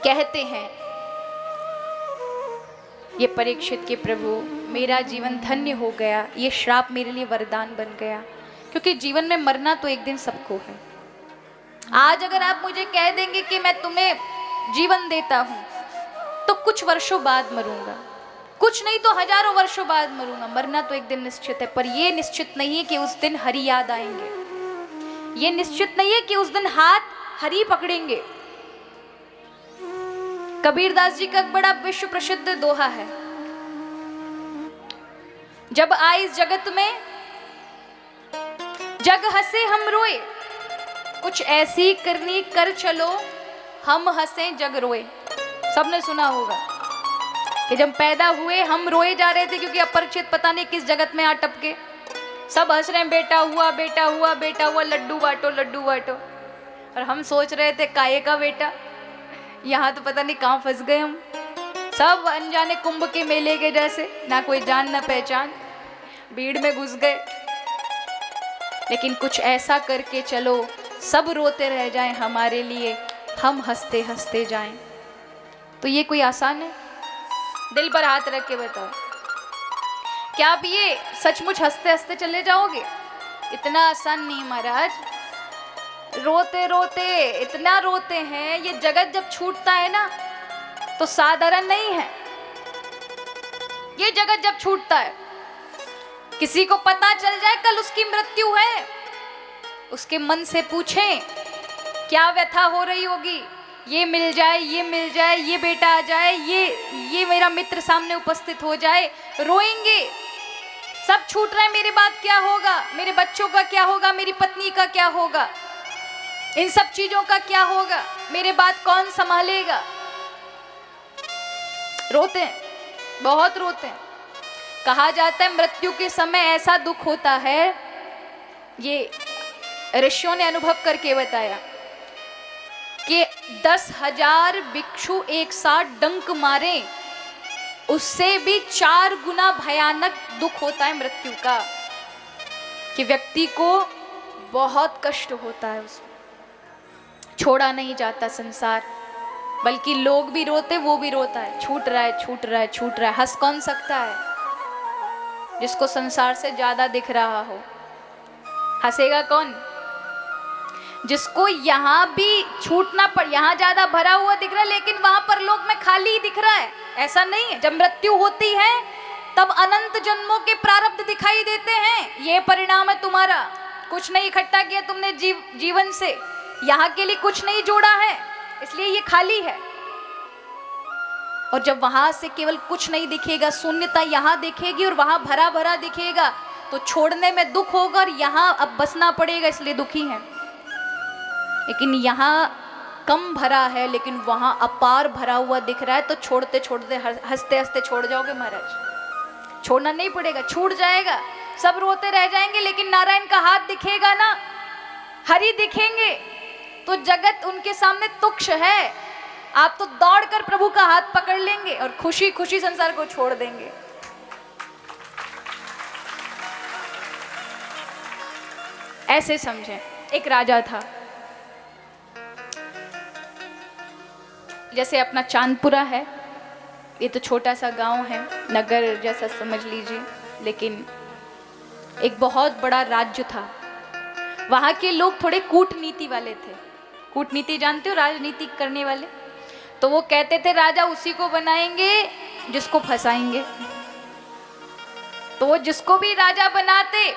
कहते हैं ये परीक्षित के प्रभु मेरा जीवन धन्य हो गया, ये श्राप मेरे लिए वरदान बन गया, क्योंकि जीवन में मरना तो एक दिन सबको है। आज अगर आप मुझे कह देंगे कि मैं तुम्हें जीवन देता हूं तो कुछ वर्षों बाद मरूंगा, कुछ नहीं तो हजारों वर्षों बाद मरूंगा। मरना तो एक दिन निश्चित है, पर यह निश्चित नहीं है कि उस दिन हरि याद आएंगे, ये निश्चित नहीं है कि उस दिन हाथ हरि पकड़ेंगे। कबीरदास जी का एक बड़ा विश्व प्रसिद्ध दोहा है, जब आए इस जगत में जग हंसे हम रोए, कुछ ऐसी करनी कर चलो हम हंसे जग रोए। सबने सुना होगा कि जब पैदा हुए हम रोए जा रहे थे क्योंकि अपरिचित पता नहीं किस जगत में आ टपके, सब हंस रहे हैं बेटा हुआ बेटा हुआ बेटा हुआ, लड्डू बांटो लड्डू बांटो, और हम सोच रहे थे काये का बेटा, यहाँ तो पता नहीं कहाँ फंस गए हम, सब अनजाने कुंभ के मेले के जैसे, ना कोई जान ना पहचान, भीड़ में घुस गए। लेकिन कुछ ऐसा करके चलो सब रोते रह जाएं हमारे लिए, हम हंसते हंसते जाएं। तो ये कोई आसान है? दिल पर हाथ रख के बताओ, क्या आप ये सचमुच हंसते हंसते चले जाओगे? इतना आसान नहीं महाराज। रोते रोते इतना रोते हैं, ये जगत जब छूटता है ना तो साधारण नहीं है। ये जगत जब छूटता है, किसी को पता चल जाए कल उसकी मृत्यु है, उसके मन से पूछें क्या व्यथा हो रही होगी, ये मिल जाए ये मिल जाए, ये बेटा आ जाए, ये मेरा मित्र सामने उपस्थित हो जाए, रोएंगे। सब छूट रहा है, मेरे बाद क्या होगा, मेरे बच्चों का क्या होगा, मेरी पत्नी का क्या होगा, इन सब चीजों का क्या होगा, मेरे बाद कौन संभालेगा। रोते हैं, बहुत रोते हैं। कहा जाता है मृत्यु के समय ऐसा दुख होता है, ये ऋषियों ने अनुभव करके बताया कि 10,000 भिक्षु एक साथ डंक मारे, उससे भी 4 गुना भयानक दुख होता है मृत्यु का, कि व्यक्ति को बहुत कष्ट होता है, उसमें छोड़ा नहीं जाता संसार, बल्कि लोग भी रोते, वो भी रोता है, छूट रहा है छूट रहा है छूट रहा है। हंस कौन सकता है? जिसको संसार से ज्यादा दिख रहा हो। हंसेगा कौन? जिसको यहाँ भी छूटना पड़, यहाँ ज्यादा भरा हुआ दिख रहा है लेकिन वहां पर लोक में खाली ही दिख रहा है। ऐसा नहीं है, जब मृत्यु होती है तब अनंत जन्मों के प्रारब्ध दिखाई देते हैं। ये परिणाम है तुम्हारा, कुछ नहीं इकट्ठा किया तुमने जीवन से, यहाँ के लिए कुछ नहीं जोड़ा है, इसलिए ये खाली है। और जब वहां से केवल कुछ नहीं दिखेगा, शून्यता यहाँ दिखेगी और वहां भरा भरा दिखेगा, तो छोड़ने में दुख होगा और यहाँ अब बसना पड़ेगा, इसलिए दुखी है। लेकिन यहाँ कम भरा है लेकिन वहां अपार भरा हुआ दिख रहा है, तो छोड़ते छोड़ते हंसते हंसते छोड़ जाओगे महाराज। छोड़ना नहीं पड़ेगा, छूट जाएगा, सब रोते रह जाएंगे, लेकिन नारायण का हाथ दिखेगा ना, हरि दिखेंगे, तो जगत उनके सामने तुच्छ है। आप तो दौड़कर प्रभु का हाथ पकड़ लेंगे और खुशी खुशी संसार को छोड़ देंगे। ऐसे समझें, एक राजा था, जैसे अपना चांदपुरा है, ये तो छोटा सा गांव है, नगर जैसा समझ लीजिए, लेकिन एक बहुत बड़ा राज्य था। वहां के लोग थोड़े कूटनीति वाले थे। कूटनीति जानते हो, राजनीति करने वाले। तो वो कहते थे राजा उसी को बनाएंगे जिसको फंसाएंगे। तो वो जिसको भी राजा बनाते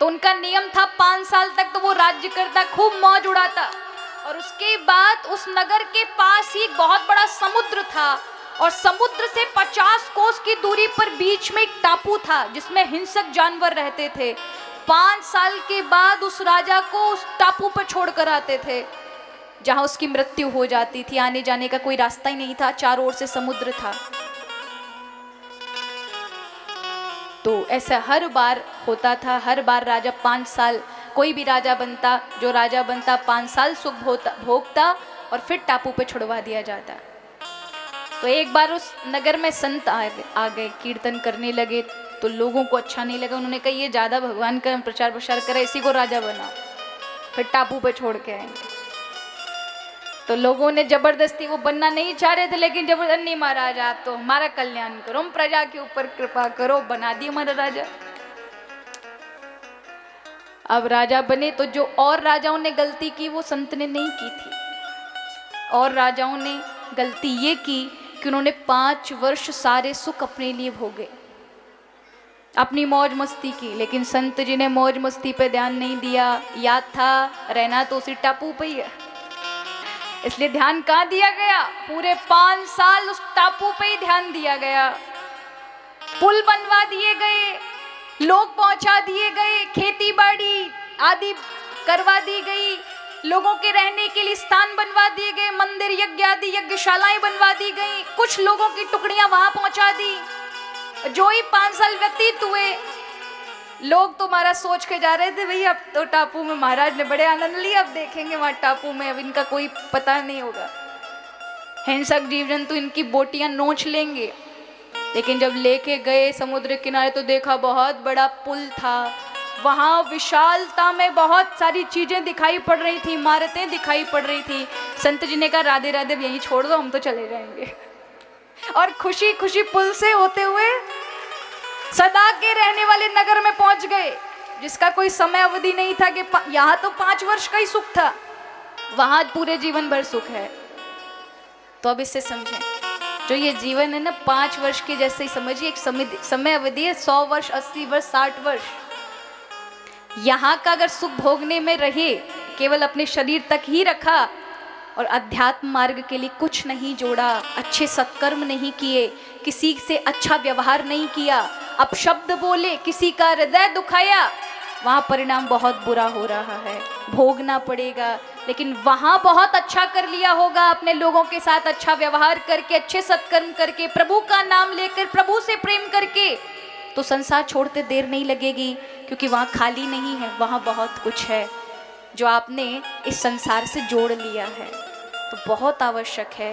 तो उनका नियम था 5 साल तक तो वो राज्य करता, खूब मौज उड़ाता, और उसके बाद उस नगर के पास ही एक बहुत बड़ा समुद्र था, और समुद्र से 50 कोस की दूरी पर बीच में एक टापू था जिसमें हिंसक जानवर रहते थे। 5 साल के बाद उस राजा को उस टापू पर छोड़ कर आते थे, जहां उसकी मृत्यु हो जाती थी। आने जाने का कोई रास्ता ही नहीं था, चारों ओर से समुद्र था। तो ऐसा हर बार होता था, हर बार राजा 5 साल, कोई भी राजा बनता, जो राजा बनता 5 साल सुख भोगता और फिर टापू पे छुड़वा दिया जाता। तो एक बार उस नगर में संत आ गए, कीर्तन करने लगे, तो लोगों को अच्छा नहीं लगा। उन्होंने कहा ये ज़्यादा भगवान का प्रचार प्रसार करे, इसी को राजा बनाओ, फिर टापू पे छोड़ के आएंगे। तो लोगों ने जबरदस्ती, वो बनना नहीं चाह रहे थे लेकिन जबरदस्ती, नहीं महाराज आप तो हमारा कल्याण करो, हम प्रजा के ऊपर कृपा करो, बना दिए हमारा राजा। अब राजा बने तो जो और राजाओं ने गलती की वो संत ने नहीं की थी। और राजाओं ने गलती ये की कि उन्होंने 5 वर्ष सारे सुख अपने लिए भोगे, अपनी मौज मस्ती की, लेकिन संत जी ने मौज मस्ती पे ध्यान नहीं दिया। याद था रहना तो उसी टापू पे ही है, इसलिए ध्यान कहाँ दिया गया? पूरे 5 साल उस टापू पे ही ध्यान दिया गया। पुल बनवा दिए गए, लोग पहुंचा दिए गए, खेती बाड़ी आदि करवा दी गई, लोगों के रहने के लिए स्थान बनवा दिए गए, मंदिर यज्ञ आदि यज्ञशालाएं बनवा दी गई, कुछ लोगों की टुकड़ियां वहां पहुंचा दी। जो ही 5 साल व्यतीत हुए, लोग तो महाराज सोच के जा रहे थे भाई अब तो टापू में महाराज ने बड़े आनंद लिया, अब देखेंगे वहां टापू में अब इनका कोई पता नहीं होगा, हिंसक जीव जंतु इनकी बोटियां नोच लेंगे। लेकिन जब लेके गए समुद्र किनारे तो देखा बहुत बड़ा पुल था, वहां विशालता में बहुत सारी चीजें दिखाई पड़ रही थी, इमारतें दिखाई पड़ रही थी। संत जी ने कहा राधे राधे यहीं छोड़ दो, हम तो चले जाएंगे। और खुशी खुशी पुल से होते हुए सदा के रहने वाले नगर में पहुंच गए, जिसका कोई समय अवधि नहीं था कि यहाँ तो 5 वर्ष का ही सुख था, वहां पूरे जीवन भर सुख है। तो अब इससे समझें, जो ये जीवन है ना 5 वर्ष के जैसे ही समझिए, एक समय अवधि है 100 वर्ष, 80 वर्ष, 60 वर्ष। यहाँ का अगर सुख भोगने में रहे, केवल अपने शरीर तक ही रखा और अध्यात्म मार्ग के लिए कुछ नहीं जोड़ा, अच्छे सत्कर्म नहीं किए, किसी से अच्छा व्यवहार नहीं किया, अपशब्द बोले, किसी का हृदय दुखाया, वहाँ परिणाम बहुत बुरा हो रहा है, भोगना पड़ेगा। लेकिन वहाँ बहुत अच्छा कर लिया होगा, अपने लोगों के साथ अच्छा व्यवहार करके, अच्छे सत्कर्म करके, प्रभु का नाम लेकर, प्रभु से प्रेम करके, तो संसार छोड़ते देर नहीं लगेगी, क्योंकि वहाँ खाली नहीं है, वहाँ बहुत कुछ है जो आपने इस संसार से जोड़ लिया है। तो बहुत आवश्यक है